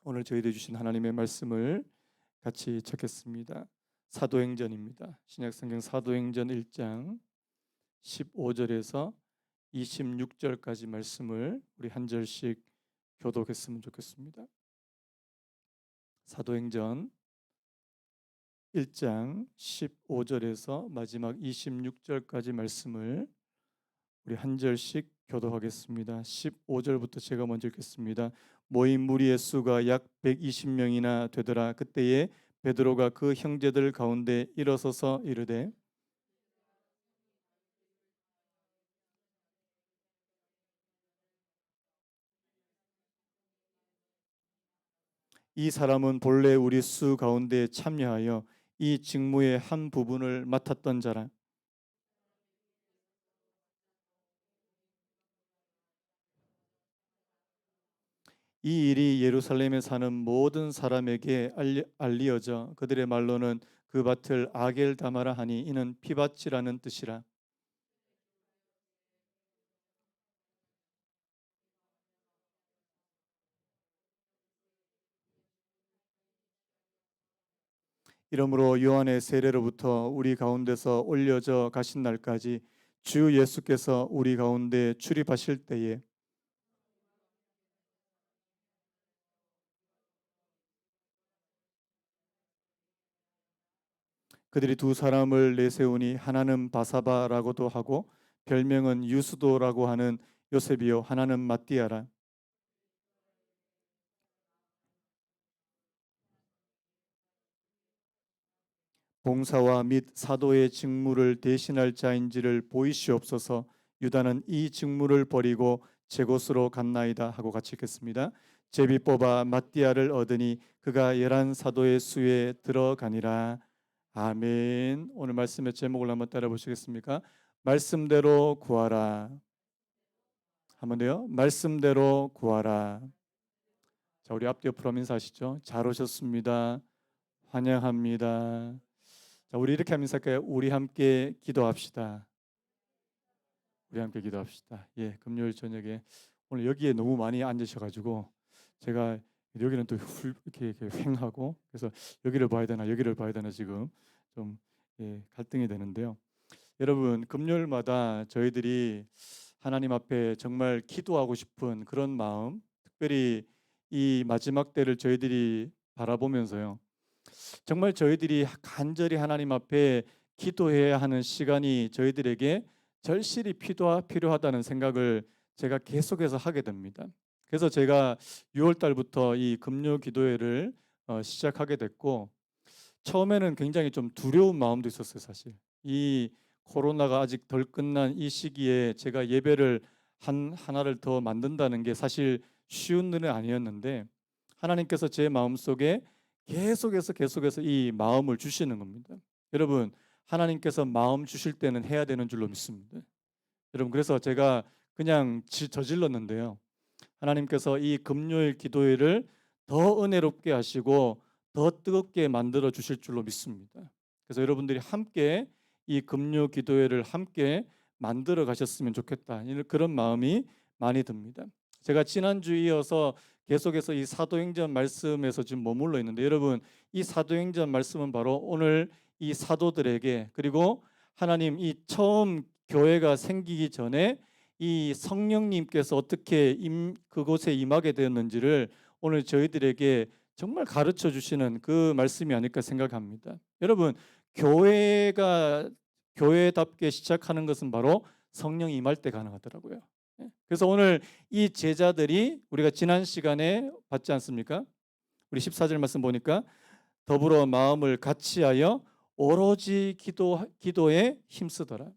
오늘 저희들 주신 하나님의 말씀을 같이 찾겠습니다. 사도행전입니다. 신약성경 사도행전 1장 15절에서 26절까지 말씀을 우리 한 절씩 교독했으면 좋겠습니다. 사도행전 1장 15절에서 마지막 26절까지 말씀을 우리 한 절씩 교독하겠습니다. 15절부터 제가 먼저 읽겠습니다. 모인 무리의 수가 약 120명이나 되더라. 그때에 베드로가 그 형제들 가운데 일어서서 이르되 이 사람은 본래 우리 수 가운데 참여하여 이 직무의 한 부분을 맡았던 자라. 이 일이 예루살렘에 사는 모든 사람에게 알리어져 그들의 말로는 그 밭을 아겔다마라 하니 이는 피밭이라는 뜻이라. 이러므로 요한의 세례로부터 우리 가운데서 올려져 가신 날까지 주 예수께서 우리 가운데 출입하실 때에 그들이 두 사람을 내세우니 하나는 바사바라고도 하고 별명은 유스도라고 하는 요셉이요 하나는 마띠아라. 봉사와 및 사도의 직무를 대신할 자인지를 보이시옵소서. 유다는 이 직무를 버리고 제 곳으로 갔나이다 하고 같이 읽겠습니다. 제비 뽑아 마띠아를 얻으니 그가 11 사도의 수에 들어가니라. 아멘. 오늘 말씀의 제목을 한번 따라 보시겠습니까? 말씀대로 구하라. 한번 더요. 말씀대로 구하라. 자, 우리 앞뒤 옆으로 인사하시죠. 잘 오셨습니다. 환영합니다. 자, 우리 이렇게 하면서 할까요? 우리 함께 기도합시다. 우리 함께 기도합시다. 예, 금요일 저녁에 오늘 여기에 너무 많이 앉으셔가지고 제가 여기는 또 이렇게 횡하고 그래서 여기를 봐야 되나 여기를 봐야 되나 지금 좀 갈등이 되는데요. 여러분 금요일마다 저희들이 하나님 앞에 정말 기도하고 싶은 그런 마음, 특별히 이 마지막 때를 저희들이 바라보면서요. 정말 저희들이 간절히 하나님 앞에 기도해야 하는 시간이 저희들에게 절실히 필요하다는 생각을 제가 계속해서 하게 됩니다. 그래서 제가 6월 달부터 이 금요 기도회를 시작하게 됐고 처음에는 굉장히 좀 두려운 마음도 있었어요, 사실. 이 코로나가 아직 덜 끝난 이 시기에 제가 예배를 하나를 더 만든다는 게 사실 쉬운 일은 아니었는데 하나님께서 제 마음속에 계속해서 이 마음을 주시는 겁니다. 여러분, 하나님께서 마음 주실 때는 해야 되는 줄로 믿습니다. 여러분, 그래서 제가 그냥 저질렀는데요. 하나님께서 이 금요일 기도회를 더 은혜롭게 하시고 더 뜨겁게 만들어 주실 줄로 믿습니다. 그래서 여러분들이 함께 이 금요 기도회를 함께 만들어 가셨으면 좋겠다. 그런 마음이 많이 듭니다. 제가 지난주 이어서 계속해서 이 사도행전 말씀에서 지금 머물러 있는데 여러분 이 사도행전 말씀은 바로 오늘 이 사도들에게 그리고 하나님 이 처음 교회가 생기기 전에 이 성령님께서 어떻게 그곳에 임하게 되었는지를 오늘 저희들에게 정말 가르쳐 주시는 그 말씀이 아닐까 생각합니다. 여러분, 교회가 교회답게 시작하는 것은 바로 성령이 임할 때 가능하더라고요. 그래서 오늘 이 제자들이 우리가 지난 시간에 봤지 않습니까? 우리 14절 말씀 보니까 더불어 마음을 같이하여 오로지 기도에 힘쓰더라.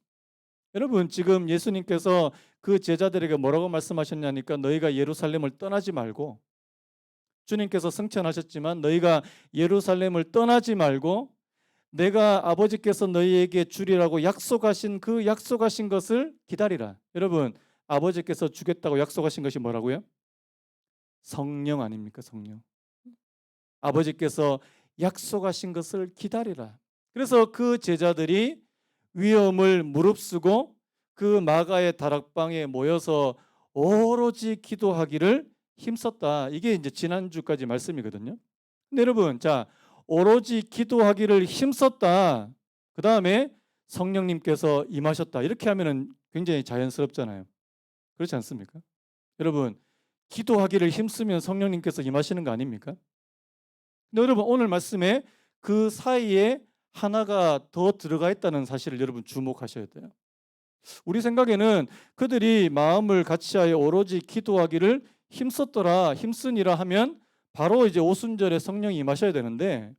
여러분 지금 예수님께서 그 제자들에게 뭐라고 말씀하셨냐니까 너희가 예루살렘을 떠나지 말고 주님께서 승천하셨지만 너희가 예루살렘을 떠나지 말고 내가 아버지께서 너희에게 주리라고 약속하신 그 약속하신 것을 기다리라. 여러분 아버지께서 주겠다고 약속하신 것이 뭐라고요? 성령 아닙니까? 성령. 아버지께서 약속하신 것을 기다리라. 그래서 그 제자들이 위험을 무릅쓰고 그 마가의 다락방에 모여서 오로지 기도하기를 힘썼다. 이게 이제 지난주까지 말씀이거든요. 근데 여러분, 자, 오로지 기도하기를 힘썼다. 그 다음에 성령님께서 임하셨다. 이렇게 하면은 굉장히 자연스럽잖아요. 그렇지 않습니까? 여러분, 기도하기를 힘쓰면 성령님께서 임하시는 거 아닙니까? 근데 여러분, 오늘 말씀에 그 사이에 하나가 더 들어가 있다는 사실을 여러분 주목하셔야 돼요. 우리 생각에는 그들이 마음을 같이하여 오로지 기도하기를 힘썼더라, 힘쓰니라 하면 바로 이제 오순절에 성령이 임하셔야 되는데,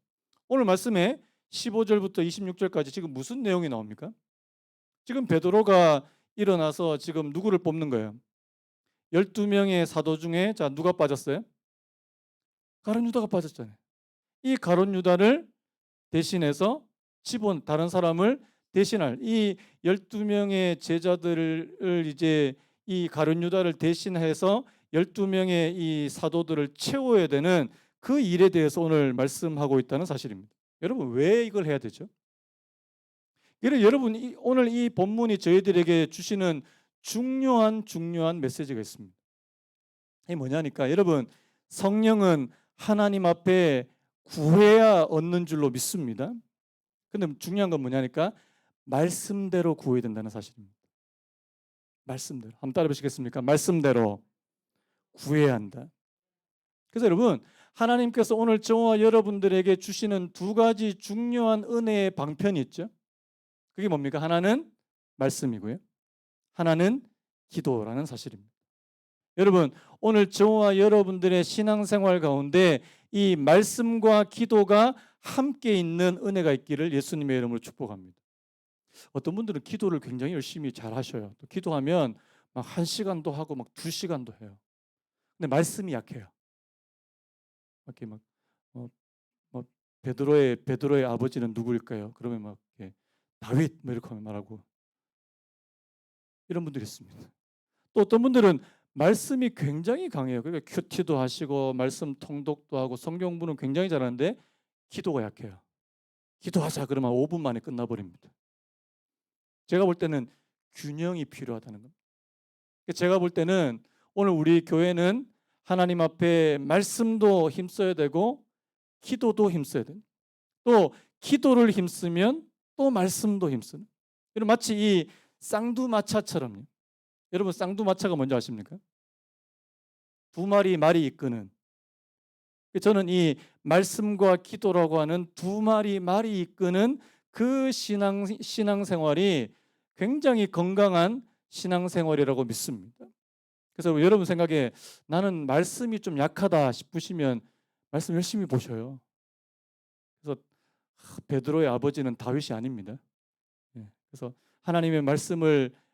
오늘 말씀에 15절부터 26절까지 지금 무슨 내용이 나옵니까? 지금 베드로가 일어나서 지금 누구를 뽑는 거예요? 12명의 사도 중에 자 누가 빠졌어요? 가룟 유다가 빠졌잖아요. 이 가룟 유다를 대신해서 다른 사람을 대신할 이 12명의 제자들을 이제 이 가룟 유다를 대신해서 12명의 이 사도들을 채워야 되는 그 일에 대해서 오늘 말씀하고 있다는 사실입니다. 여러분, 왜 이걸 해야 되죠? 여러분, 오늘 이 본문이 저희들에게 주시는 중요한 메시지가 있습니다. 이게 뭐냐니까, 여러분, 성령은 하나님 앞에 구해야 얻는 줄로 믿습니다. 근데 중요한 건 뭐냐니까, 말씀대로 구해야 된다는 사실입니다. 말씀대로. 한번 따라 보시겠습니까? 말씀대로 구해야 한다. 그래서 여러분, 하나님께서 오늘 저와 여러분들에게 주시는 두 가지 중요한 은혜의 방편이 있죠. 그게 뭡니까? 하나는 말씀이고요, 하나는 기도라는 사실입니다. 여러분, 오늘 저와 여러분들의 신앙생활 가운데 이 말씀과 기도가 함께 있는 은혜가 있기를 예수님의 이름으로 축복합니다. 어떤 분들은 기도를 굉장히 열심히 잘 하셔요. 또 기도하면 막 1시간도 하고 막 2시간도 해요. 근데 말씀이 약해요. 이렇게 막 어, 베드로의 아버지는 누구일까요? 그러면 막 다윗 뭐 이렇게 말하고 이런 분들이 있습니다. 또 어떤 분들은 말씀이 굉장히 강해요. 그러니까 큐티도 하시고 말씀 통독도 하고 성경부는 굉장히 잘하는데 기도가 약해요. 기도하자 그러면 5분 만에 끝나버립니다. 제가 볼 때는 균형이 필요하다는 겁니다. 제가 볼 때는 오늘 우리 교회는 하나님 앞에 말씀도 힘써야 되고 기도도 힘써야 돼요. 또 기도를 힘쓰면 또 말씀도 힘쓰는. 여러분, 마치 이 쌍두마차처럼요. 여러분, 쌍두마차가 뭔지 아십니까? 두 마리 말이 이끄는. 저는 이 말씀과 기도라고 하는 두 마리 말이 이끄는 그 신앙생활이 굉장히 건강한 신앙생활이라고 믿습니다. 그래서 여러분 생각에 나는 말씀이 좀 약하다 싶으시면 말씀 열심히 보셔요. 그래서 베드로의 아버지는 다윗이 아닙니다. 그래서 하나님의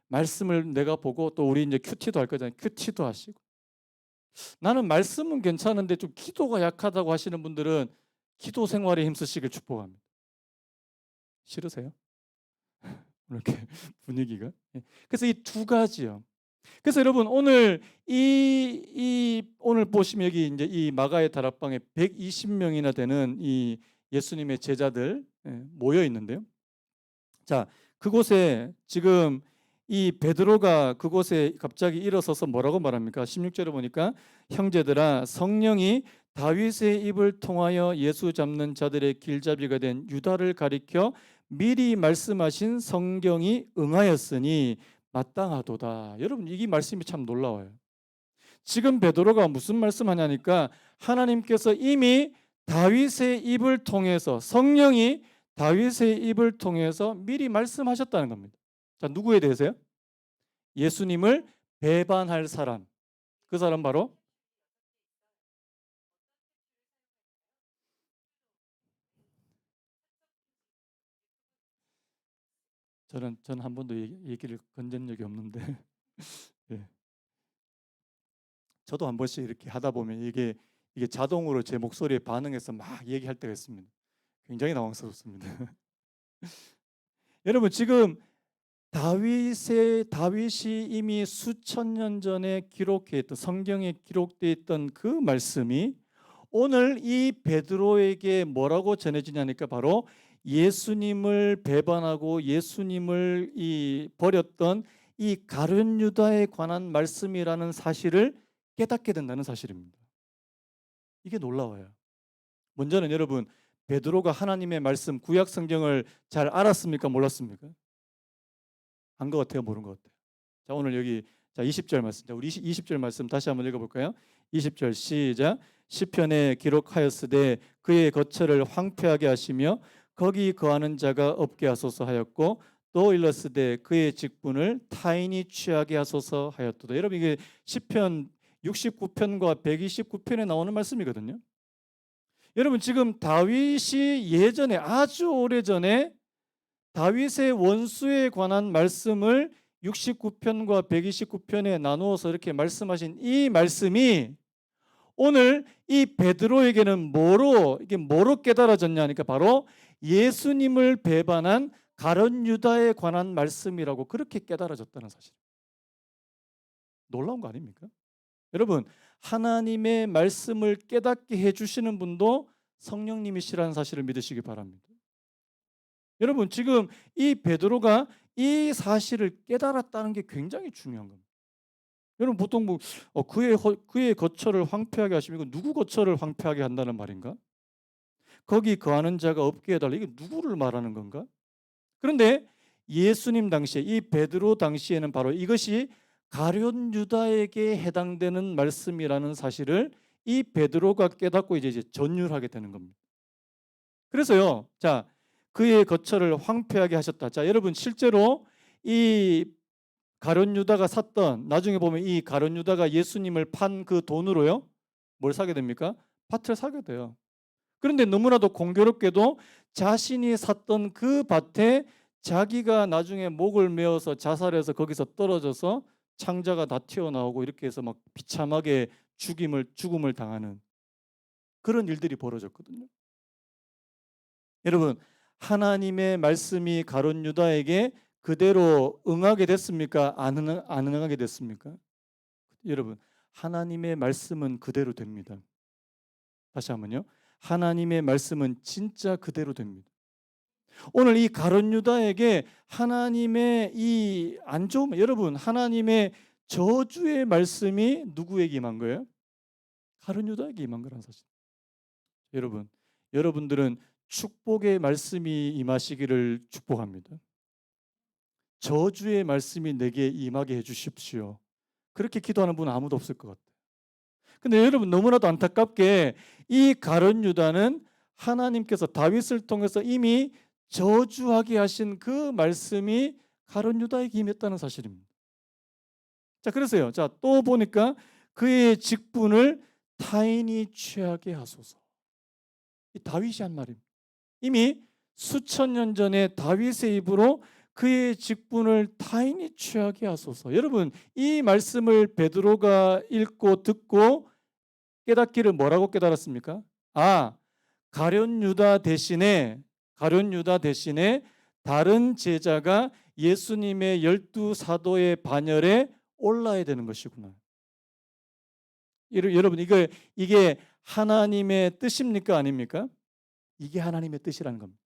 말씀을 내가 보고 또 우리 이제 큐티도 할 거잖아요. 큐티도 하시고. 나는 말씀은 괜찮은데 좀 기도가 약하다고 하시는 분들은 기도 생활에 힘쓰시길 축복합니다. 싫으세요? 이렇게 분위기가. 그래서 이 두 가지요. 그래서 여러분, 오늘 오늘 보시면 여기 이제 이 마가의 다락방에 120명이나 되는 이 예수님의 제자들 모여 있는데요. 자, 그곳에 지금 이 베드로가 그곳에 갑자기 일어서서 뭐라고 말합니까? 16절에 보니까 형제들아, 성령이 다윗의 입을 통하여 예수 잡는 자들의 길잡이가 된 유다를 가리켜 미리 말씀하신 성경이 응하였으니 마땅하도다. 여러분, 이 말씀이 참 놀라워요. 지금 베드로가 무슨 말씀하냐니까 하나님께서 이미 다윗의 입을 통해서 성령이 다윗의 입을 통해서 미리 말씀하셨다는 겁니다. 자, 누구에 대해서요? 예수님을 배반할 사람. 그 사람 바로 저는 한 번도 얘기를 건진 적이 없는데 예. 저도 한 번씩 이렇게 하다 보면 이게 자동으로 제 목소리에 반응해서 막 얘기할 때가 있습니다. 굉장히 당황스럽습니다. 여러분, 지금 다윗이 이미 수천 년 전에 기록했던 성경에 기록되어 있던 그 말씀이 오늘 이 베드로에게 뭐라고 전해지냐니까 바로 예수님을 배반하고 예수님을 버렸던 이 가룟 유다에 관한 말씀이라는 사실을 깨닫게 된다는 사실입니다. 이게 놀라워요. 먼저는 여러분, 베드로가 하나님의 말씀 구약 성경을 잘 알았습니까? 몰랐습니까? 안 것 같아요, 모르는 것 같아요. 자, 오늘 여기 20절 말씀. 자, 우리 20절 말씀 다시 한번 읽어 볼까요? 20절 시작. 시편에 기록하였으되 그의 거처를 황폐하게 하시며 거기 거하는 자가 없게 하소서 하였고 또 일렀으되 그의 직분을 타인이 취하게 하소서 하였도다. 여러분, 이게 시편 69편과 129편에 나오는 말씀이거든요. 여러분, 지금 다윗이 예전에 아주 오래전에 다윗의 원수에 관한 말씀을 69편과 129편에 나누어서 이렇게 말씀하신 이 말씀이 오늘 이 베드로에게는 뭐로 깨달아졌냐 하니까 바로 예수님을 배반한 가룟 유다에 관한 말씀이라고 그렇게 깨달아졌다는 사실. 놀라운 거 아닙니까? 여러분, 하나님의 말씀을 깨닫게 해주시는 분도 성령님이시라는 사실을 믿으시기 바랍니다. 여러분, 지금 이 베드로가 이 사실을 깨달았다는 게 굉장히 중요한 겁니다. 여러분, 보통 그의 거처를 황폐하게 하시면 이거 누구 거처를 황폐하게 한다는 말인가? 거기 거하는 자가 없게 해달라. 이게 누구를 말하는 건가? 그런데 예수님 당시에 이 베드로 당시에는 바로 이것이 가룟 유다에게 해당되는 말씀이라는 사실을 이 베드로가 깨닫고 이제 전율하게 되는 겁니다. 그래서요, 자, 그의 거처를 황폐하게 하셨다. 자, 여러분, 실제로 이 가룟 유다가 샀던, 나중에 보면 이 가룟 유다가 예수님을 판 그 돈으로요, 뭘 사게 됩니까? 밭을 사게 돼요. 그런데 너무나도 공교롭게도 자신이 샀던 그 밭에 자기가 나중에 목을 메어서 자살해서 거기서 떨어져서 창자가 다 튀어나오고 이렇게 해서 막 비참하게 죽음을 당하는 그런 일들이 벌어졌거든요. 여러분, 하나님의 말씀이 가룟 유다에게 그대로 응하게 됐습니까? 안 응하게 됐습니까? 여러분, 하나님의 말씀은 그대로 됩니다. 다시 한번요. 하나님의 말씀은 진짜 그대로 됩니다. 오늘 이 가룟 유다에게 하나님의 이 안 좋은, 여러분, 하나님의 저주의 말씀이 누구에게 임한 거예요? 가룟 유다에게 임한 거라는 사실. 여러분, 여러분들은 축복의 말씀이 임하시기를 축복합니다. 저주의 말씀이 내게 임하게 해주십시오. 그렇게 기도하는 분은 아무도 없을 것 같아요. 근데 여러분, 너무나도 안타깝게 이 가룟 유다는 하나님께서 다윗을 통해서 이미 저주하게 하신 그 말씀이 가룟 유다에게 임했다는 사실입니다. 자, 그래서요. 자, 또 보니까 그의 직분을 타인이 취하게 하소서. 이 다윗이 한 말입니다. 이미 수천 년 전에 다윗의 입으로 그의 직분을 타인이 취하게 하소서. 여러분, 이 말씀을 베드로가 읽고 듣고 깨닫기를 뭐라고 깨달았습니까? 아, 가룟 유다 대신에 다른 제자가 예수님의 12 사도의 반열에 올라야 되는 것이구나. 여러분, 이게 하나님의 뜻입니까? 아닙니까? 이게 하나님의 뜻이라는 겁니다.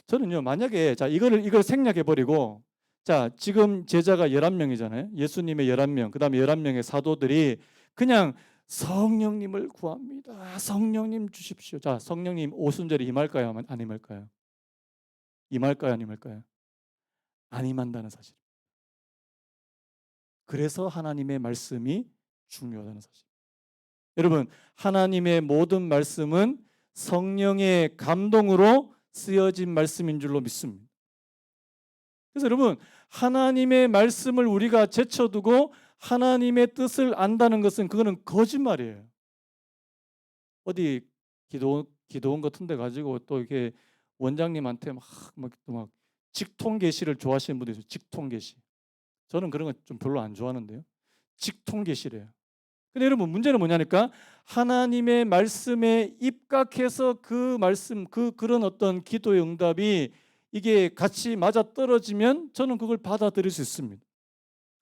저는요, 만약에 이걸 생략해 버리고, 자, 지금 제자가 11명이잖아요. 예수님의 11명, 그다음에 11명의 사도들이 그냥 성령님을 구합니다. 성령님 주십시오. 자, 성령님 오순절에 임할까요? 안 임할까요? 임할까요? 안 임할까요? 안 임한다는 사실. 그래서 하나님의 말씀이 중요하다는 사실. 여러분, 하나님의 모든 말씀은 성령의 감동으로 쓰여진 말씀인 줄로 믿습니다. 그래서 여러분, 하나님의 말씀을 우리가 제쳐두고 하나님의 뜻을 안다는 것은 그거는 거짓말이에요. 어디 기도원 같은 데 가지고 또 이렇게 원장님한테 막 직통 계시를 좋아하시는 분들 있어요. 직통 계시. 저는 그런 거 좀 별로 안 좋아하는데요. 직통 계시래요. 근데 여러분, 문제는 뭐냐니까 하나님의 말씀에 입각해서 그 말씀, 그런 어떤 기도의 응답이 이게 같이 맞아떨어지면 저는 그걸 받아들일 수 있습니다.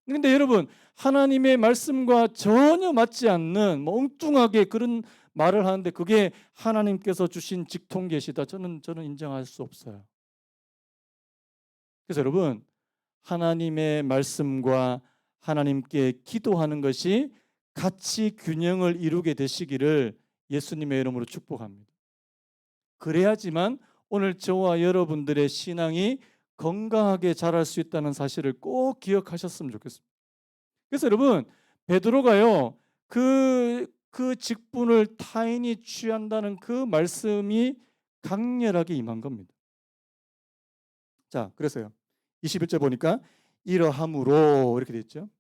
근데 여러분, 하나님의 말씀과 전혀 맞지 않는 엉뚱하게 그런 말을 하는데 그게 하나님께서 주신 직통 계시다. 저는 인정할 수 없어요. 그래서 여러분, 하나님의 말씀과 하나님께 기도하는 것이 같이 균형을 이루게 되시기를 예수님의 이름으로 축복합니다. 그래야지만 오늘 저와 여러분들의 신앙이 건강하게 자랄 수 있다는 사실을 꼭 기억하셨으면 좋겠습니다. 그래서 여러분, 베드로가요, 그 직분을 타인이 취한다는 그 말씀이 강렬하게 임한 겁니다. 자, 그래서요, 21절 보니까 이러함으로 이렇게 돼 있죠.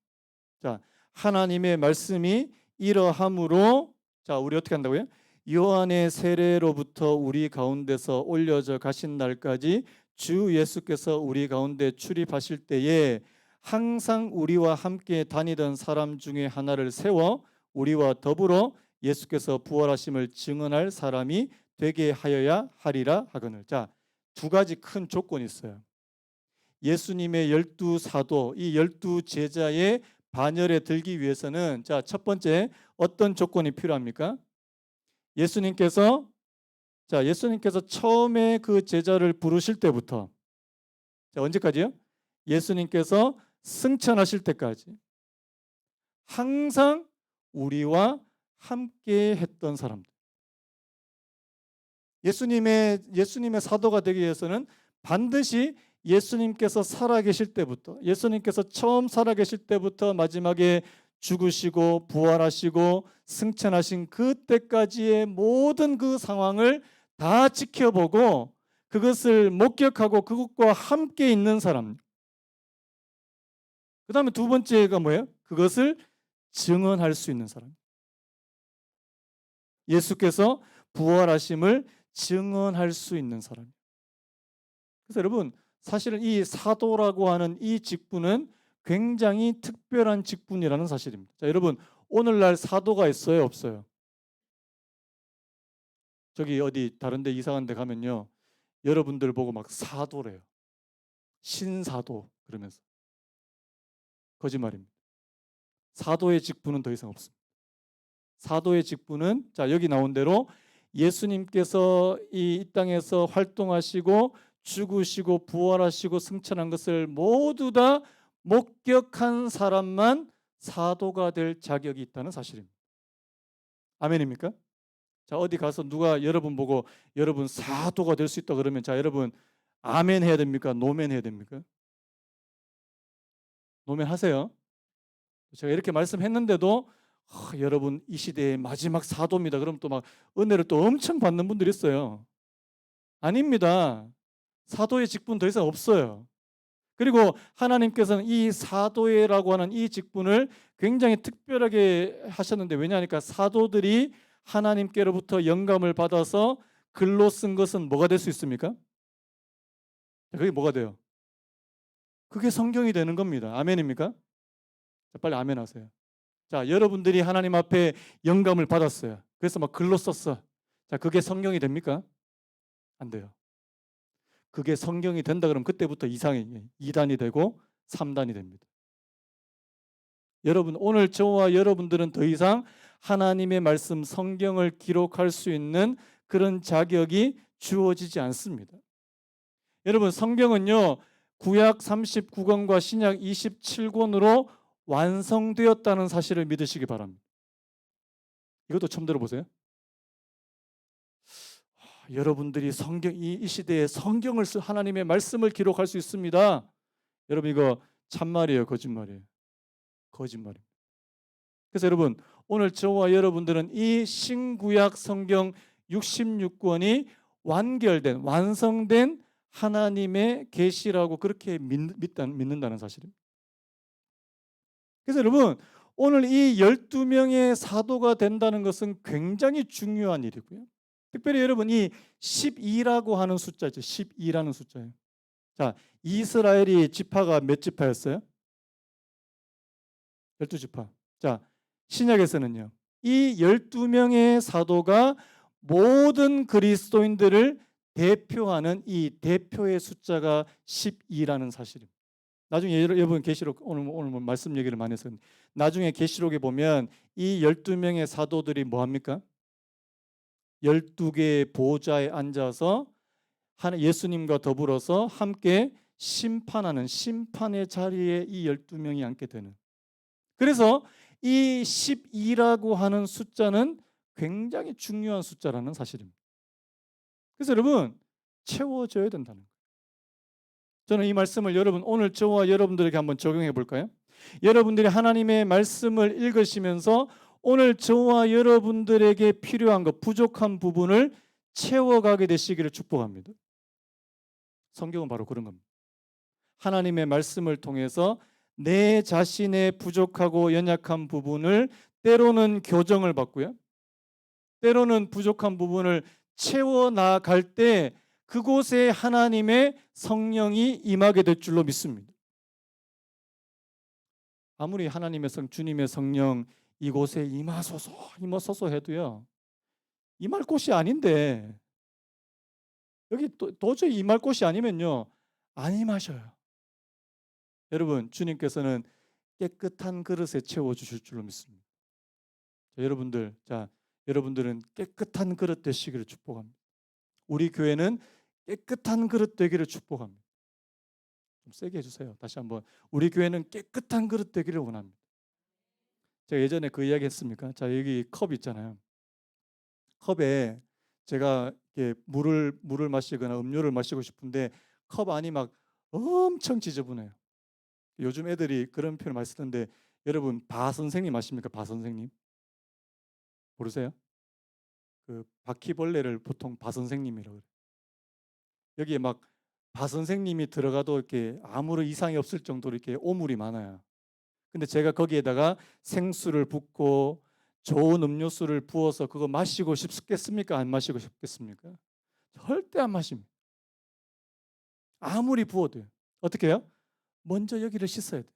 자, 하나님의 말씀이 이러함으로, 자, 우리 어떻게 한다고요? 요한의 세례로부터 우리 가운데서 올려져 가신 날까지 주 예수께서 우리 가운데 출입하실 때에 항상 우리와 함께 다니던 사람 중에 하나를 세워 우리와 더불어 예수께서 부활하심을 증언할 사람이 되게 하여야 하리라 하거늘. 자, 두 가지 큰 조건이 있어요. 예수님의 12사도, 이 12제자의 반열에 들기 위해서는, 자, 첫 번째 어떤 조건이 필요합니까? 예수님께서 처음에 그 제자를 부르실 때부터, 자, 언제까지요? 예수님께서 승천하실 때까지 항상 우리와 함께 했던 사람들. 예수님의 사도가 되기 위해서는 반드시 예수님께서 살아계실 때부터, 예수님께서 처음 살아계실 때부터 마지막에 죽으시고 부활하시고 승천하신 그때까지의 모든 그 상황을 다 지켜보고 그것을 목격하고 그것과 함께 있는 사람. 그 다음에 두 번째가 뭐예요? 그것을 증언할 수 있는 사람. 예수께서 부활하심을 증언할 수 있는 사람. 그래서 여러분, 사실은 이 사도라고 하는 이 직분은 굉장히 특별한 직분이라는 사실입니다. 자, 여러분, 오늘날 사도가 있어요, 없어요? 저기 어디 다른 데 이상한 데 가면요, 여러분들 보고 막 사도래요. 신사도 그러면서. 거짓말입니다. 사도의 직분은 더 이상 없습니다. 사도의 직분은, 자, 여기 나온 대로 예수님께서 이 땅에서 활동하시고 죽으시고 부활하시고 승천한 것을 모두 다 목격한 사람만 사도가 될 자격이 있다는 사실입니다. 아멘입니까? 자, 어디 가서 누가 여러분 보고 여러분 사도가 될 수 있다 그러면, 자, 여러분 아멘 해야 됩니까? 노멘 해야 됩니까? 노멘 하세요. 제가 이렇게 말씀했는데도 여러분 이 시대의 마지막 사도입니다. 그럼 또 막 은혜를 또 엄청 받는 분들이 있어요. 아닙니다. 사도의 직분 더 이상 없어요. 그리고 하나님께서는 이 사도회라고 하는 이 직분을 굉장히 특별하게 하셨는데, 왜냐하니까 사도들이 하나님께로부터 영감을 받아서 글로 쓴 것은 뭐가 될 수 있습니까? 그게 뭐가 돼요? 그게 성경이 되는 겁니다. 아멘입니까? 자, 빨리 아멘 하세요. 자, 여러분들이 하나님 앞에 영감을 받았어요. 그래서 막 글로 썼어. 자, 그게 성경이 됩니까? 안 돼요. 그게 성경이 된다 그러면 그때부터 이상이 2단이 되고 3단이 됩니다. 여러분, 오늘 저와 여러분들은 더 이상 하나님의 말씀 성경을 기록할 수 있는 그런 자격이 주어지지 않습니다. 여러분, 성경은요, 구약 39권과 신약 27권으로 완성되었다는 사실을 믿으시기 바랍니다. 이것도 처음 들어보세요. 여러분들이 이 시대에 성경을 하나님의 말씀을 기록할 수 있습니다. 여러분, 이거 참말이에요, 거짓말이에요? 거짓말입니다. 그래서 여러분, 오늘 저와 여러분들은 이 신구약 성경 66권이 완성된 하나님의 계시라고 그렇게 믿는다는 사실입니다. 그래서 여러분, 오늘 이 12명의 사도가 된다는 것은 굉장히 중요한 일이고요. 특별히 여러분, 이 12라고 하는 숫자죠. 12라는 숫자예요. 자, 이스라엘이 지파가 몇 지파였어요? 12지파. 자, 신약에서는요, 이 12명의 사도가 모든 그리스도인들을 대표하는 이 대표의 숫자가 12라는 사실입니다. 나중에 여러분 계시록 오늘 말씀 얘기를 많이 해서 나중에 계시록에 보면 이 12명의 사도들이 뭐 합니까? 12개의 보좌에 앉아서 예수님과 더불어서 함께 심판하는 심판의 자리에 이 12명이 앉게 되는. 그래서 이 12라고 하는 숫자는 굉장히 중요한 숫자라는 사실입니다. 그래서 여러분 채워져야 된다는 거예요. 저는 이 말씀을 여러분 오늘 저와 여러분들에게 한번 적용해 볼까요? 여러분들이 하나님의 말씀을 읽으시면서 오늘 저와 여러분들에게 필요한 것, 부족한 부분을 채워가게 되시기를 축복합니다. 성경은 바로 그런 겁니다. 하나님의 말씀을 통해서 내 자신의 부족하고 연약한 부분을 때로는 교정을 받고요. 때로는 부족한 부분을 채워나갈 때 그곳에 하나님의 성령이 임하게 될 줄로 믿습니다. 아무리 하나님의 주님의 성령 이곳에 임하소서 해도요. 임할 곳이 아닌데 여기 도저히 임할 곳이 아니면요. 안 임하셔요. 여러분 주님께서는 깨끗한 그릇에 채워주실 줄로 믿습니다. 여러분들은 깨끗한 그릇 되시기를 축복합니다. 우리 교회는 깨끗한 그릇 되기를 축복합니다. 좀 세게 해주세요. 다시 한번 우리 교회는 깨끗한 그릇 되기를 원합니다. 제가 예전에 그 이야기 했습니까? 자, 여기 컵 있잖아요. 컵에 제가 이렇게 물을 마시거나 음료를 마시고 싶은데 컵 안이 막 엄청 지저분해요. 요즘 애들이 그런 표현 많이 쓰는데 여러분 바 선생님 아십니까? 바 선생님 모르세요? 그 바퀴벌레를 보통 바 선생님이라고 그래요. 여기에 막 바 선생님이 들어가도 이렇게 아무런 이상이 없을 정도로 이렇게 오물이 많아요. 근데 제가 거기에다가 생수를 붓고 좋은 음료수를 부어서 그거 마시고 싶겠습니까? 안 마시고 싶겠습니까? 절대 안 마십니다. 아무리 부어도요. 어떻게 해요? 먼저 여기를 씻어야 돼요.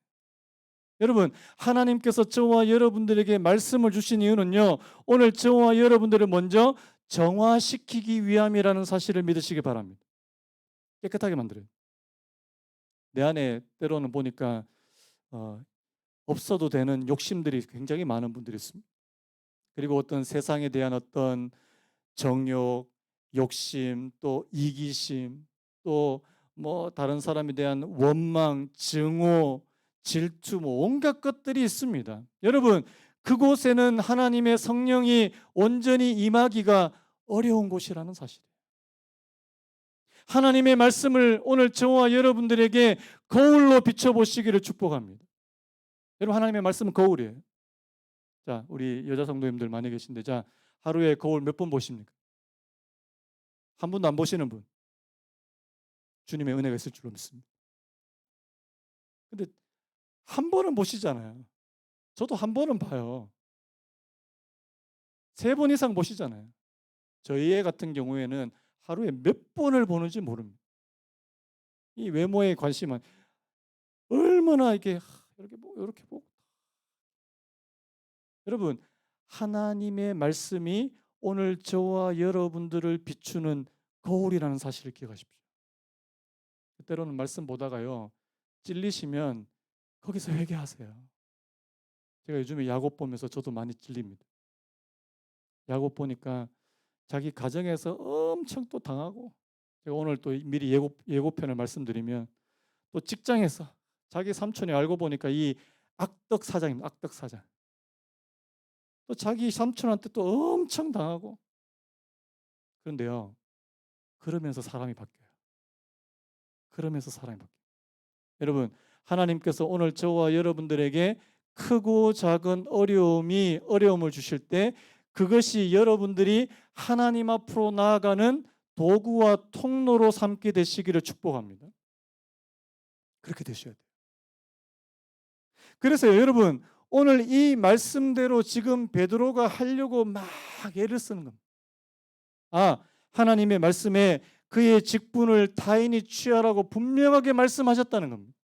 여러분 하나님께서 저와 여러분들에게 말씀을 주신 이유는요. 오늘 저와 여러분들을 먼저 정화시키기 위함이라는 사실을 믿으시기 바랍니다. 깨끗하게 만들어요. 내 안에 때로는 보니까 없어도 되는 욕심들이 굉장히 많은 분들이 있습니다. 그리고 어떤 세상에 대한 어떤 정욕, 욕심, 또 이기심, 또 뭐 다른 사람에 대한 원망, 증오, 질투, 뭐 온갖 것들이 있습니다. 여러분 그곳에는 하나님의 성령이 온전히 임하기가 어려운 곳이라는 사실이에요. 하나님의 말씀을 오늘 저와 여러분들에게 거울로 비춰보시기를 축복합니다. 여러분 하나님의 말씀은 거울이에요. 자, 우리 여자 성도님들 많이 계신데 자, 하루에 거울 몇 번 보십니까? 한 번도 안 보시는 분. 주님의 은혜가 있을 줄로 믿습니다. 근데 한 번은 보시잖아요. 저도 한 번은 봐요. 3번 이상 보시잖아요. 저희 애 같은 경우에는 하루에 몇 번을 보는지 모릅니다. 이 외모에 관심은 얼마나 이렇게 이렇게 보고. 여러분 하나님의 말씀이 오늘 저와 여러분들을 비추는 거울이라는 사실을 기억하십시오. 때로는 말씀 보다가요 찔리시면 거기서 회개하세요. 제가 요즘에 야곱 보면서 저도 많이 찔립니다. 야곱 보니까 자기 가정에서 엄청 또 당하고 제가 오늘 또 미리 예고편을 말씀드리면 또 직장에서 자기 삼촌이 알고 보니까 이 악덕 사장입니다. 악덕 사장. 또 자기 삼촌한테 또 엄청 당하고 그런데요 그러면서 사람이 바뀌어요. 여러분 하나님께서 오늘 저와 여러분들에게 크고 작은 어려움을 주실 때 그것이 여러분들이 하나님 앞으로 나아가는 도구와 통로로 삼게 되시기를 축복합니다. 그렇게 되셔야 돼요. 그래서 여러분 오늘 이 말씀대로 지금 베드로가 하려고 막 애를 쓰는 겁니다. 하나님의 말씀에 그의 직분을 타인이 취하라고 분명하게 말씀하셨다는 겁니다.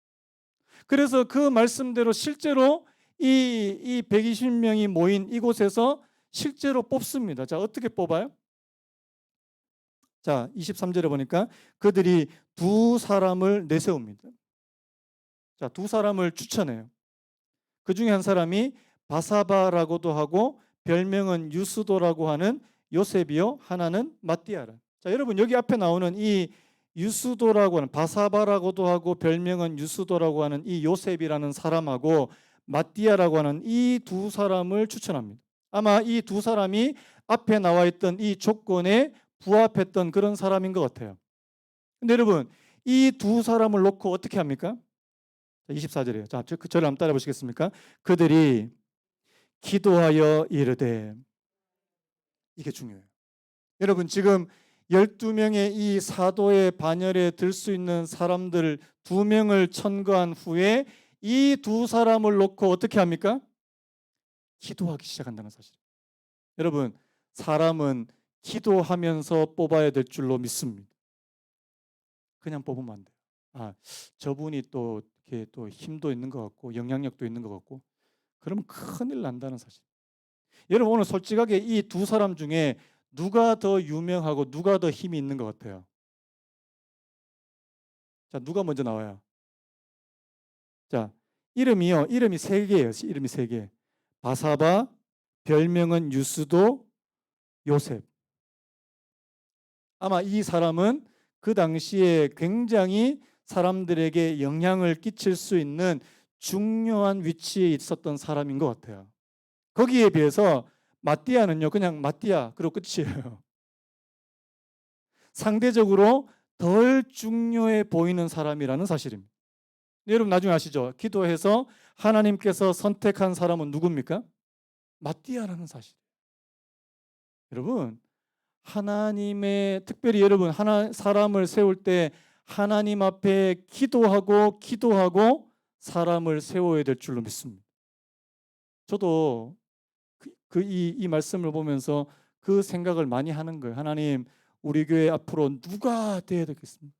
그래서 그 말씀대로 실제로 이 120명이 모인 이곳에서 실제로 뽑습니다. 자, 어떻게 뽑아요? 자, 23절에 보니까 그들이 2사람을 내세웁니다. 자, 2사람을 추천해요. 그 중에 한 사람이 바사바라고도 하고 별명은 유스도라고 하는 요셉이요, 하나는 마띠아라. 자, 여러분 여기 앞에 나오는 이 유스도라고 하는 바사바라고도 하고 별명은 유스도라고 하는 이 요셉이라는 사람하고 마띠아라고 하는 이 두 사람을 추천합니다. 아마 이 두 사람이 앞에 나와 있던 이 조건에 부합했던 그런 사람인 것 같아요. 근데 여러분, 이 두 사람을 놓고 어떻게 합니까? 24절이에요. 자, 저를 한번 따라 보시겠습니까? 그들이 기도하여 이르되, 이게 중요해요. 여러분, 지금 12명의 이 사도의 반열에 들 수 있는 사람들 2명을 천거한 후에 이 두 사람을 놓고 어떻게 합니까? 기도하기 시작한다는 사실. 여러분, 사람은 기도하면서 뽑아야 될 줄로 믿습니다. 그냥 뽑으면 안 돼요. 아, 저분이 또 이렇게 또 힘도 있는 것 같고 영향력도 있는 것 같고, 그러면 큰일 난다는 사실. 여러분, 오늘 솔직하게 이 두 사람 중에 누가 더 유명하고 누가 더 힘이 있는 것 같아요? 자, 누가 먼저 나와요? 자, 이름이 세 개예요. 이름이 세 개. 바사바, 별명은 유스도, 요셉. 아마 이 사람은 그 당시에 굉장히 사람들에게 영향을 끼칠 수 있는 중요한 위치에 있었던 사람인 것 같아요. 거기에 비해서 마띠아는요, 그냥 마띠아, 그리고 끝이에요. 상대적으로 덜 중요해 보이는 사람이라는 사실입니다. 여러분, 나중에 아시죠? 기도해서 하나님께서 선택한 사람은 누굽니까? 마띠아라는 사실. 여러분, 하나님의, 특별히 여러분, 사람을 세울 때 하나님 앞에 기도하고 사람을 세워야 될 줄로 믿습니다. 저도 이 말씀을 보면서 그 생각을 많이 하는 거예요. 하나님, 우리 교회 앞으로 누가 돼야 되겠습니까?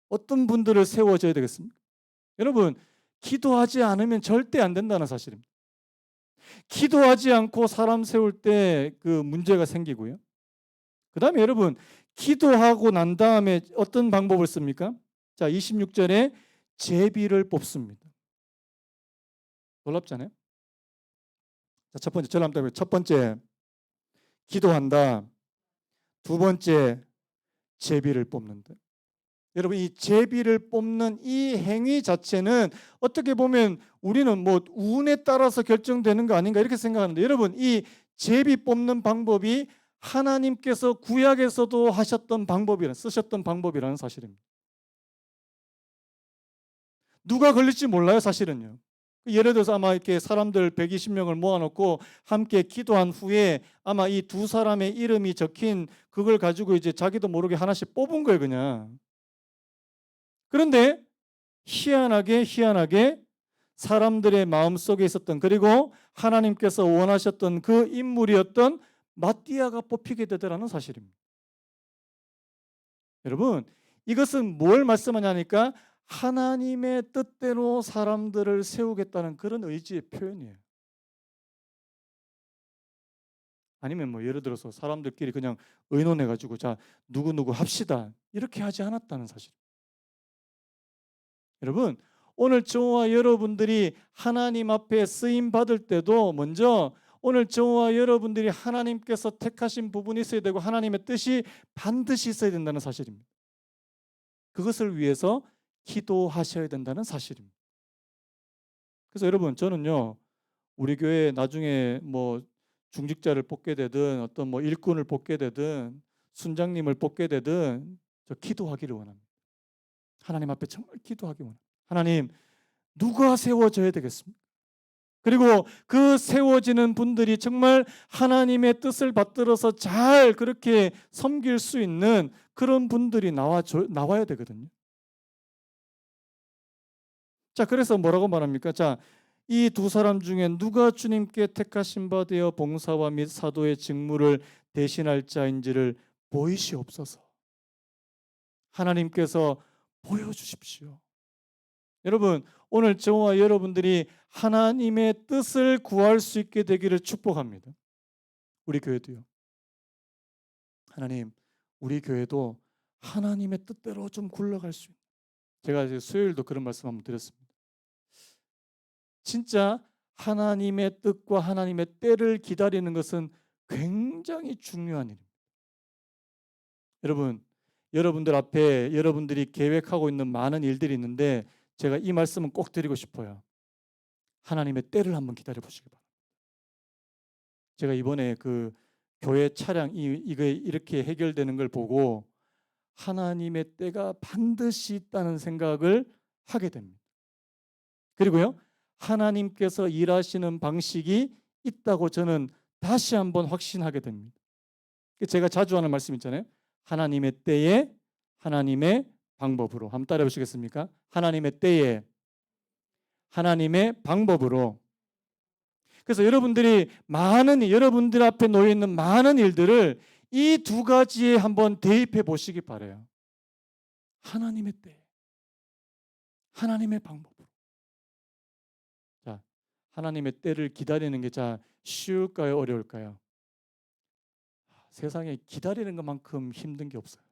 어떤 분들을 세워줘야 되겠습니까? 여러분, 기도하지 않으면 절대 안 된다는 사실입니다. 기도하지 않고 사람 세울 때 그 문제가 생기고요. 그 다음에 여러분, 기도하고 난 다음에 어떤 방법을 씁니까? 자, 26절에 제비를 뽑습니다. 놀랍잖아요. 자, 첫 번째, 기도한다. 두 번째, 제비를 뽑는다. 여러분, 이 제비를 뽑는 이 행위 자체는 어떻게 보면 우리는 뭐 운에 따라서 결정되는 거 아닌가 이렇게 생각하는데, 여러분, 이 제비 뽑는 방법이 하나님께서 구약에서도 쓰셨던 방법이라는 사실입니다. 누가 걸릴지 몰라요, 사실은요. 예를 들어서 아마 이렇게 사람들 120명을 모아놓고 함께 기도한 후에 아마 이 두 사람의 이름이 적힌 그걸 가지고 이제 자기도 모르게 하나씩 뽑은 거예요, 그냥. 그런데 희한하게 사람들의 마음속에 있었던, 그리고 하나님께서 원하셨던 그 인물이었던 마띠아가 뽑히게 되더라는 사실입니다. 여러분, 이것은 뭘 말씀하냐니까 하나님의 뜻대로 사람들을 세우겠다는 그런 의지의 표현이에요. 아니면 뭐 예를 들어서 사람들끼리 그냥 의논해 가지고 자, 누구누구 합시다, 이렇게 하지 않았다는 사실. 여러분, 오늘 저와 여러분들이 하나님 앞에 쓰임 받을 때도 먼저 오늘 저와 여러분들이 하나님께서 택하신 부분이 있어야 되고 하나님의 뜻이 반드시 있어야 된다는 사실입니다. 그것을 위해서 기도하셔야 된다는 사실입니다. 그래서 여러분, 저는요, 우리 교회 나중에 뭐 중직자를 뽑게 되든 어떤 뭐 일꾼을 뽑게 되든 순장님을 뽑게 되든 저 기도하기를 원합니다. 하나님 앞에 정말 기도하기 원합니다. 하나님, 누가 세워져야 되겠습니까? 그리고 그 세워지는 분들이 정말 하나님의 뜻을 받들어서 잘 그렇게 섬길 수 있는 그런 분들이 나와야 되거든요. 자, 그래서 뭐라고 말합니까? 자, 이 두 사람 중에 누가 주님께 택하신 바 되어 봉사와 및 사도의 직무를 대신할 자인지를 보이시옵소서. 하나님께서 보여주십시오. 여러분, 오늘 저와 여러분들이 하나님의 뜻을 구할 수 있게 되기를 축복합니다. 우리 교회도요. 하나님, 우리 교회도 하나님의 뜻대로 좀 굴러갈 수 있는, 제가 이제 수요일도 그런 말씀 한번 드렸습니다. 진짜 하나님의 뜻과 하나님의 때를 기다리는 것은 굉장히 중요한 일입니다. 여러분, 여러분들 앞에 여러분들이 계획하고 있는 많은 일들이 있는데 제가 이 말씀은 꼭 드리고 싶어요. 하나님의 때를 한번 기다려 보시기 바랍니다. 제가 이번에 그 교회 차량 이게 이렇게 해결되는 걸 보고 하나님의 때가 반드시 있다는 생각을 하게 됩니다. 그리고요, 하나님께서 일하시는 방식이 있다고 저는 다시 한번 확신하게 됩니다. 제가 자주 하는 말씀 있잖아요. 하나님의 때에 하나님의 방법으로. 한번 따라해 보시겠습니까? 하나님의 때에 하나님의 방법으로. 그래서 여러분들 앞에 놓여 있는 많은 일들을 이 두 가지에 한번 대입해 보시기 바라요. 하나님의 때, 하나님의 방법으로. 자, 하나님의 때를 기다리는 게 쉬울까요, 어려울까요? 세상에 기다리는 것만큼 힘든 게 없어요.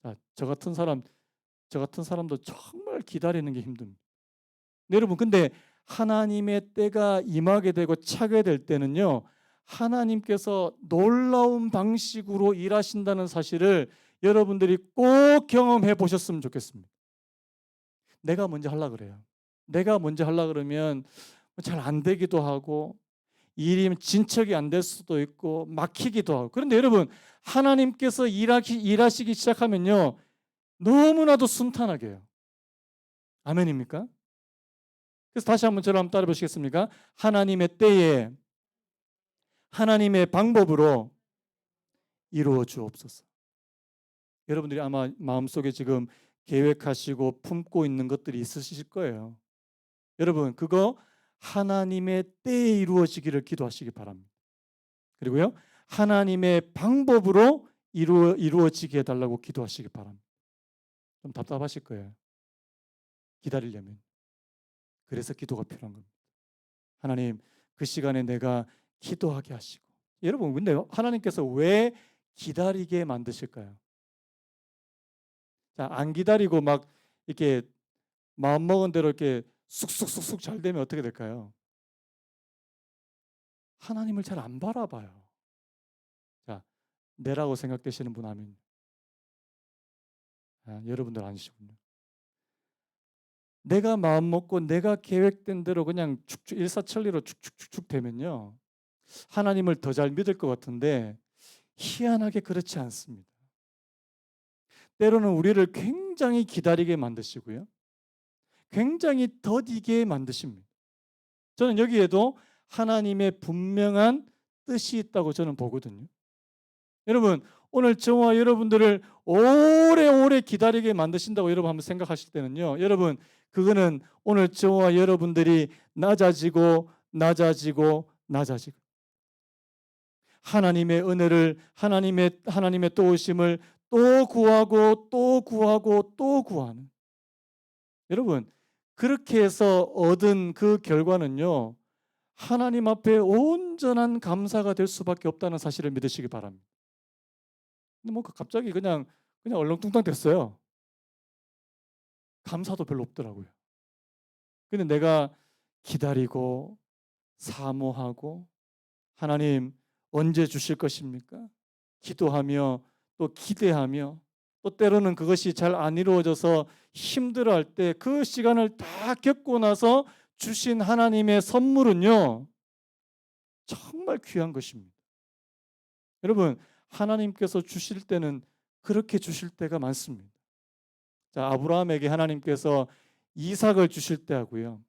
자, 저 같은 사람도 정말 기다리는 게 힘듭니다. 여러분, 근데 하나님의 때가 임하게 되고 차게 될 때는요, 하나님께서 놀라운 방식으로 일하신다는 사실을 여러분들이 꼭 경험해 보셨으면 좋겠습니다. 내가 먼저 하려고 그래요. 내가 먼저 하려고 그러면 잘 안 되기도 하고 일이 진척이 안 될 수도 있고 막히기도 하고. 그런데 여러분, 하나님께서 일하시기 시작하면요, 너무나도 순탄하게 해요. 아멘입니까? 그래서 다시 한번 저를 한번 따라 보시겠습니까? 하나님의 때에 하나님의 방법으로 이루어 주옵소서. 여러분들이 아마 마음속에 지금 계획하시고 품고 있는 것들이 있으실 거예요. 여러분, 그거 하나님의 때에 이루어지기를 기도하시기 바랍니다. 그리고요, 하나님의 방법으로 이루어지게 해달라고 기도하시기 바랍니다. 좀 답답하실 거예요. 기다리려면. 그래서 기도가 필요한 겁니다. 하나님, 그 시간에 내가 기도하게 하시고. 여러분, 근데 하나님께서 왜 기다리게 만드실까요? 자, 안 기다리고 막 이렇게 마음먹은 대로 이렇게 쑥쑥쑥쑥 잘 되면 어떻게 될까요? 하나님을 잘 안 바라봐요. 자, 내라고 생각되시는 분 아멘. 여러분들 아니시군요. 내가 마음 먹고 내가 계획된 대로 그냥 축축 일사천리로 축축축축 되면요, 하나님을 더 잘 믿을 것 같은데 희한하게 그렇지 않습니다. 때로는 우리를 굉장히 기다리게 만드시고요, 굉장히 더디게 만드십니다. 저는 여기에도 하나님의 분명한 뜻이 있다고 저는 보거든요. 여러분, 오늘 저와 여러분들을 오래오래 기다리게 만드신다고 여러분 한번 생각하실 때는요, 여러분, 그거는 오늘 저와 여러분들이 낮아지고 하나님의 은혜를, 하나님의 도우심을 또 구하고 또 구하고 또 구하는, 여러분, 그렇게 해서 얻은 그 결과는요, 하나님 앞에 온전한 감사가 될 수밖에 없다는 사실을 믿으시기 바랍니다. 근데 뭐 갑자기 그냥 얼렁뚱땅 됐어요. 감사도 별로 없더라고요. 근데 내가 기다리고 사모하고 하나님 언제 주실 것입니까? 기도하며 또 기대하며 또 때로는 그것이 잘 안 이루어져서 힘들어할 때 그 시간을 다 겪고 나서 주신 하나님의 선물은요, 정말 귀한 것입니다. 여러분, 하나님께서 주실 때는 그렇게 주실 때가 많습니다. 자, 아브라함에게 하나님께서 이삭을 주실 때 하고요.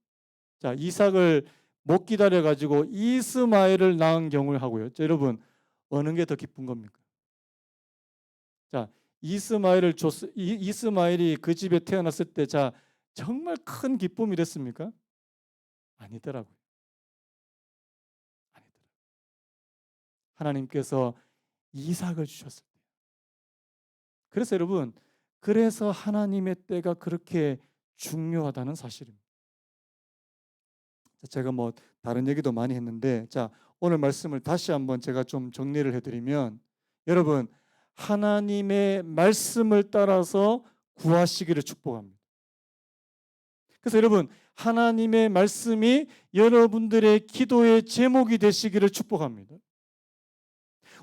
자, 이삭을 못 기다려 가지고 이스마엘을 낳은 경우를 하고요. 자, 여러분, 어느 게 더 기쁜 겁니까? 자, 이스마엘이 그 집에 태어났을 때 정말 큰 기쁨이 됐습니까? 아니더라고요. 하나님께서 이삭을 주셨을 때. 그래서 여러분, 그래서 하나님의 때가 그렇게 중요하다는 사실입니다. 제가 뭐 다른 얘기도 많이 했는데, 오늘 말씀을 다시 한번 제가 좀 정리를 해드리면, 여러분, 하나님의 말씀을 따라서 구하시기를 축복합니다. 그래서 여러분, 하나님의 말씀이 여러분들의 기도의 제목이 되시기를 축복합니다.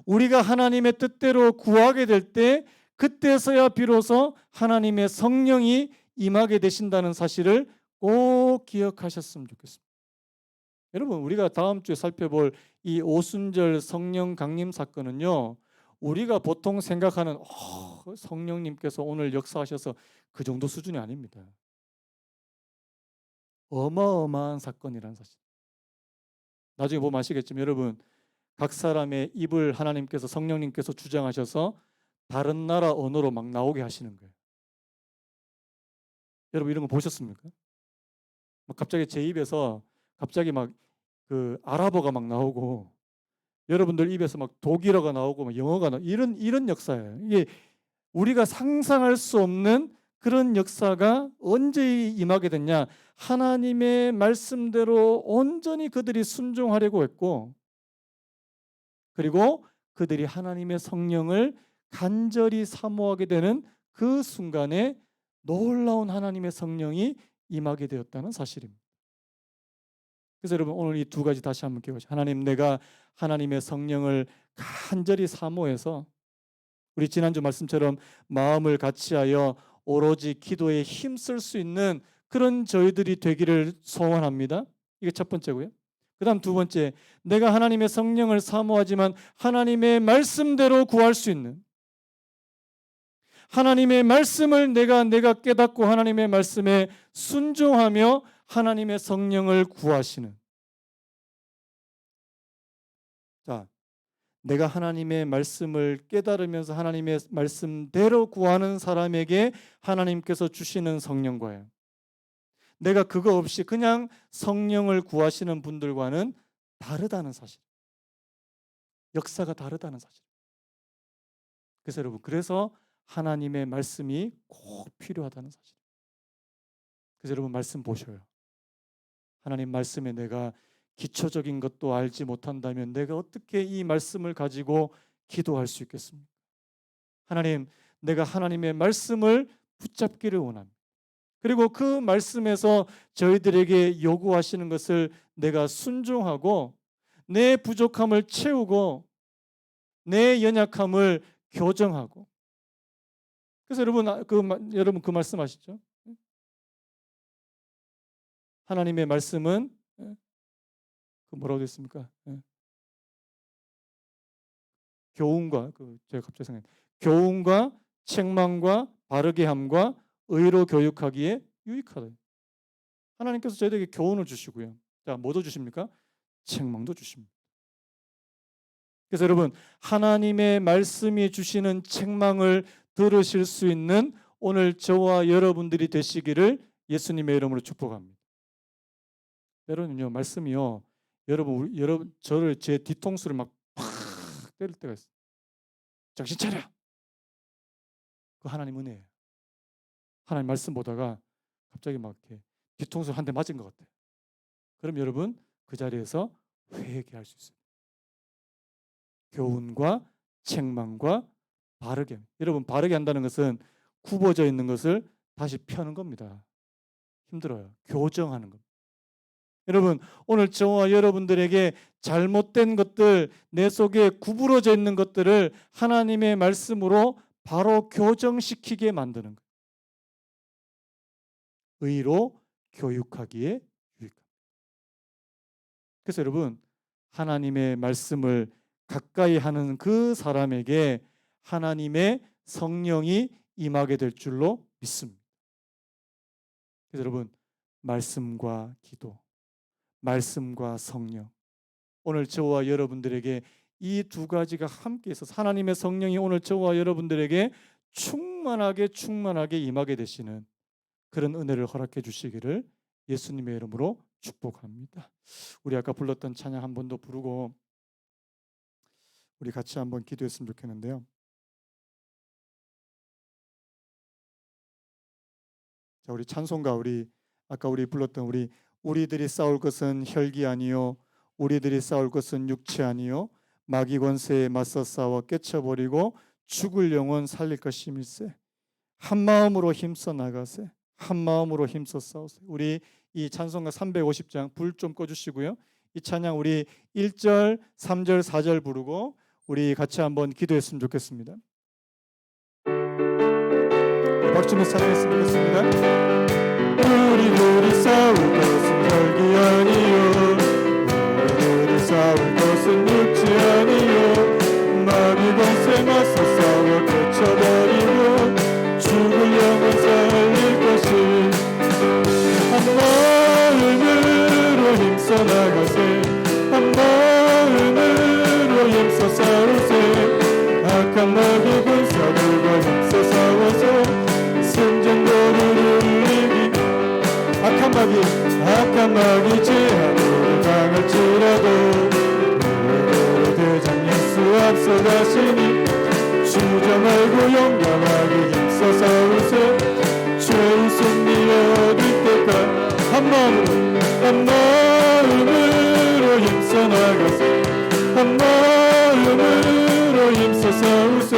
우리가 하나님의 뜻대로 구하게 될 때 그때서야 비로소 하나님의 성령이 임하게 되신다는 사실을 꼭 기억하셨으면 좋겠습니다. 여러분, 우리가 다음 주에 살펴볼 이 오순절 성령 강림 사건은요, 우리가 보통 생각하는 성령님께서 오늘 역사하셔서 그 정도 수준이 아닙니다. 어마어마한 사건이라는 사실. 나중에 보면 아시겠지만 여러분, 각 사람의 입을 하나님께서, 성령님께서 주장하셔서 다른 나라 언어로 막 나오게 하시는 거예요. 여러분, 이런 거 보셨습니까? 막 갑자기 제 입에서 갑자기 막 그 아랍어가 막 나오고, 여러분들 입에서 막 독일어가 나오고 막 영어가 나오고, 이런 역사예요. 이게 우리가 상상할 수 없는 그런 역사가 언제 임하게 됐냐? 하나님의 말씀대로 온전히 그들이 순종하려고 했고, 그리고 그들이 하나님의 성령을 간절히 사모하게 되는 그 순간에 놀라운 하나님의 성령이 임하게 되었다는 사실입니다. 그래서 여러분, 오늘 이 두 가지 다시 한번 기억하시죠. 하나님, 내가 하나님의 성령을 간절히 사모해서 우리 지난주 말씀처럼 마음을 같이하여 오로지 기도에 힘쓸 수 있는 그런 저희들이 되기를 소원합니다. 이게 첫 번째고요. 그 다음 두 번째, 내가 하나님의 성령을 사모하지만 하나님의 말씀대로 구할 수 있는, 하나님의 말씀을 내가 깨닫고 하나님의 말씀에 순종하며 하나님의 성령을 구하시는, 자, 내가 하나님의 말씀을 깨달으면서 하나님의 말씀대로 구하는 사람에게 하나님께서 주시는 성령과요, 내가 그거 없이 그냥 성령을 구하시는 분들과는 다르다는 사실, 역사가 다르다는 사실. 그래서 여러분, 그래서 하나님의 말씀이 꼭 필요하다는 사실. 그래서 여러분, 말씀 보셔요. 하나님 말씀에 내가 기초적인 것도 알지 못한다면 내가 어떻게 이 말씀을 가지고 기도할 수 있겠습니까? 하나님, 내가 하나님의 말씀을 붙잡기를 원합니다. 그리고 그 말씀에서 저희들에게 요구하시는 것을 내가 순종하고 내 부족함을 채우고 내 연약함을 교정하고. 그래서 여러분 그 말씀 아시죠? 하나님의 말씀은 그 뭐라고 되어 있습니까? 교훈과 제가 갑자기 생각해요. 교훈과 책망과 바르게 함과 의로 교육하기에 유익하다. 하나님께서 저희들에게 교훈을 주시고요. 자, 뭐도 주십니까? 책망도 주십니다. 그래서 여러분, 하나님의 말씀이 주시는 책망을 들으실 수 있는 오늘 저와 여러분들이 되시기를 예수님의 이름으로 축복합니다. 여러분요, 말씀이요, 여러분 저를 제 뒤통수를 막 팍 때릴 때가 있어요. 정신 차려. 그 하나님 은혜예요. 하나님 말씀 보다가 갑자기 막 이렇게 뒤통수 한 대 맞은 것 같아요. 그럼 여러분, 그 자리에서 회개할 수 있어요. 교훈과 책망과 바르게. 여러분, 바르게 한다는 것은 굽어져 있는 것을 다시 펴는 겁니다. 힘들어요. 교정하는 겁니다. 여러분, 오늘 저와 여러분들에게 잘못된 것들, 내 속에 구부러져 있는 것들을 하나님의 말씀으로 바로 교정시키게 만드는 거예요. 의로 교육하기에 유익합니다. 그래서 여러분, 하나님의 말씀을 가까이 하는 그 사람에게 하나님의 성령이 임하게 될 줄로 믿습니다. 그래서 여러분, 말씀과 기도, 말씀과 성령, 오늘 저와 여러분들에게 이 두 가지가 함께 있어서 하나님의 성령이 오늘 저와 여러분들에게 충만하게 임하게 되시는 그런 은혜를 허락해 주시기를 예수님의 이름으로 축복합니다. 우리 아까 불렀던 찬양 한 번 더 부르고 우리 같이 한번 기도했으면 좋겠는데요. 자, 우리 찬송가, 아까 불렀던 우리들이 싸울 것은 혈기 아니요 우리들이 싸울 것은 육체 아니요 마귀 권세에 맞서 싸워 깨쳐버리고 죽을 영혼 살릴 것임일세. 한 마음으로 힘써 나가세. 한 마음으로 힘써 싸우세. 우리 이 찬송가 350장 불 좀 꺼주시고요. 이 찬양 우리 1절, 3절, 4절 부르고 우리 같이 한번 기도했으면 좋겠습니다. 박수며 찬양했으면 좋겠습니다. 우리들이 싸울 것은 혈기 아니요 싸울 것은 육지 아니요 마귀 권세 맞서 싸워 깨쳐버리고 죽을 영혼 살릴 것이 한 마음으로 힘써 나가세 한 마음으로 힘써 싸우세 악한 마귀 군사들과 힘써 싸워서 승전거리를 이기 악한 마귀 제한으로 당할지라도 대장 예수 앞서가시니 주저 말고 용감하게 힘써 싸우세 죄의 승리 얻을 때까지 한 마음으로 힘써 나가세 한 마음으로 힘써 싸우세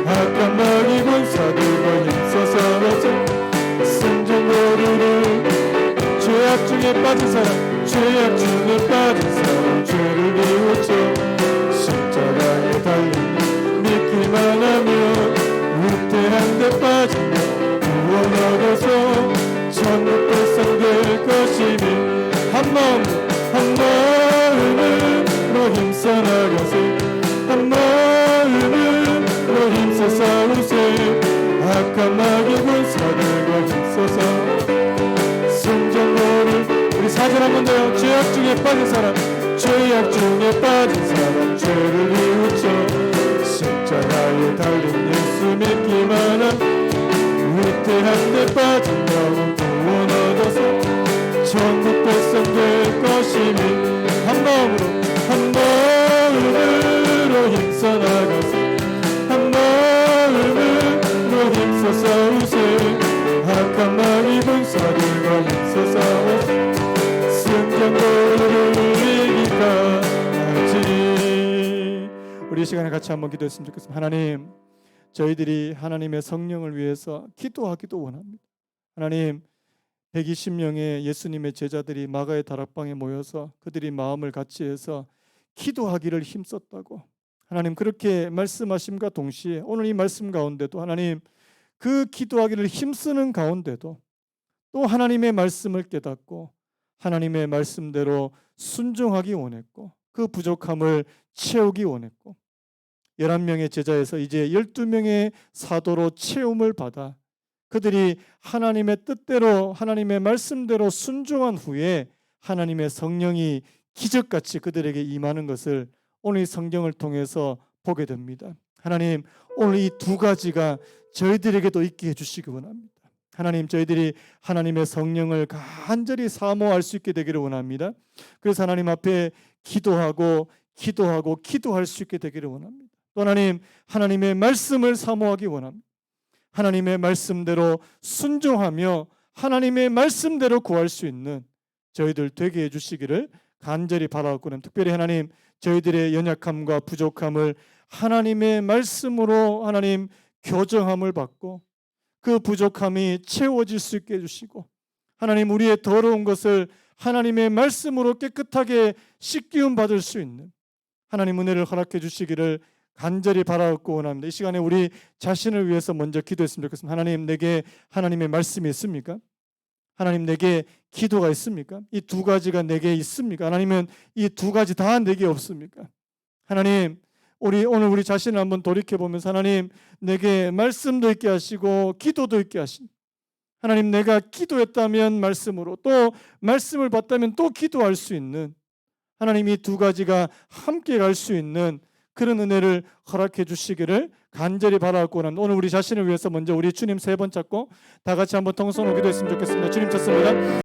악한 마귀 군사들과 힘써 싸워서 승전거리를 죄악 중에 빠진 사람 죄악 중에 빠진 사람 죄를 비우쳐 십자가에 달리니 믿기만 하면 위태한 데 빠지면 구원 얻어서 천국 백성될 것이니 한 마음으로 힘써 나가세 한 마음으로 힘써 싸우세 악한 마귀 군사들과 힘써 싸워 승전거를 우리 사절 한 번 더요. 죄악 중에 빠진 사람 죄악 중에 빠진 사람 죄를 비우쳐 십자가에 달린 예수 믿기만 한 위태한 데 빠진 영혼 구원 얻어서 천국 백성 될 것이니 한 마음으로 힘써 나가세 한 마음으로 힘써 싸우세 악한 마귀 군사들과 힘써 싸워서 승전거리를 이기까지. 우리 이 시간에 같이 한번 기도했으면 좋겠습니다. 하나님, 저희들이 하나님의 성령을 위해서 기도하기도 원합니다. 하나님, 120명의 예수님의 제자들이 마가의 다락방에 모여서 그들이 마음을 같이 해서 기도하기를 힘썼다고 하나님 그렇게 말씀하심과 동시에 오늘 이 말씀 가운데도 하나님 그 기도하기를 힘쓰는 가운데도 또 하나님의 말씀을 깨닫고 하나님의 말씀대로 순종하기 원했고 그 부족함을 채우기 원했고 11명의 제자에서 이제 12명의 사도로 채움을 받아 그들이 하나님의 뜻대로 하나님의 말씀대로 순종한 후에 하나님의 성령이 기적같이 그들에게 임하는 것을 오늘 이 성경을 통해서 보게 됩니다. 하나님, 오늘 이 두 가지가 저희들에게도 있게 해주시기 원합니다. 하나님, 저희들이 하나님의 성령을 간절히 사모할 수 있게 되기를 원합니다. 그래서 하나님 앞에 기도할 수 있게 되기를 원합니다. 또 하나님, 하나님의 말씀을 사모하기 원합니다. 하나님의 말씀대로 순종하며 하나님의 말씀대로 구할 수 있는 저희들 되게 해주시기를 간절히 바라옵고, 특별히 하나님 저희들의 연약함과 부족함을 하나님의 말씀으로 하나님 교정함을 받고 그 부족함이 채워질 수 있게 해주시고, 하나님 우리의 더러운 것을 하나님의 말씀으로 깨끗하게 씻기움 받을 수 있는 하나님 은혜를 허락해 주시기를 간절히 바라옵고 원합니다. 이 시간에 우리 자신을 위해서 먼저 기도했으면 좋겠습니다. 하나님, 내게 하나님의 말씀이 있습니까? 하나님, 내게 기도가 있습니까? 이 두 가지가 내게 있습니까? 하나님은 이 두 가지 다 내게 없습니까? 하나님, 오늘 우리 자신을 한번 돌이켜보면서 하나님, 내게 말씀도 있게 하시고 기도도 있게 하시고, 하나님 내가 기도했다면 말씀으로, 또 말씀을 받다면 또 기도할 수 있는 하나님 이 두 가지가 함께 갈 수 있는 그런 은혜를 허락해 주시기를 간절히 바라옵고 원합니다. 오늘 우리 자신을 위해서 먼저 우리 주님 세 번 찾고 다 같이 한번 통성으로 기도했으면 좋겠습니다. 주님 찾습니다.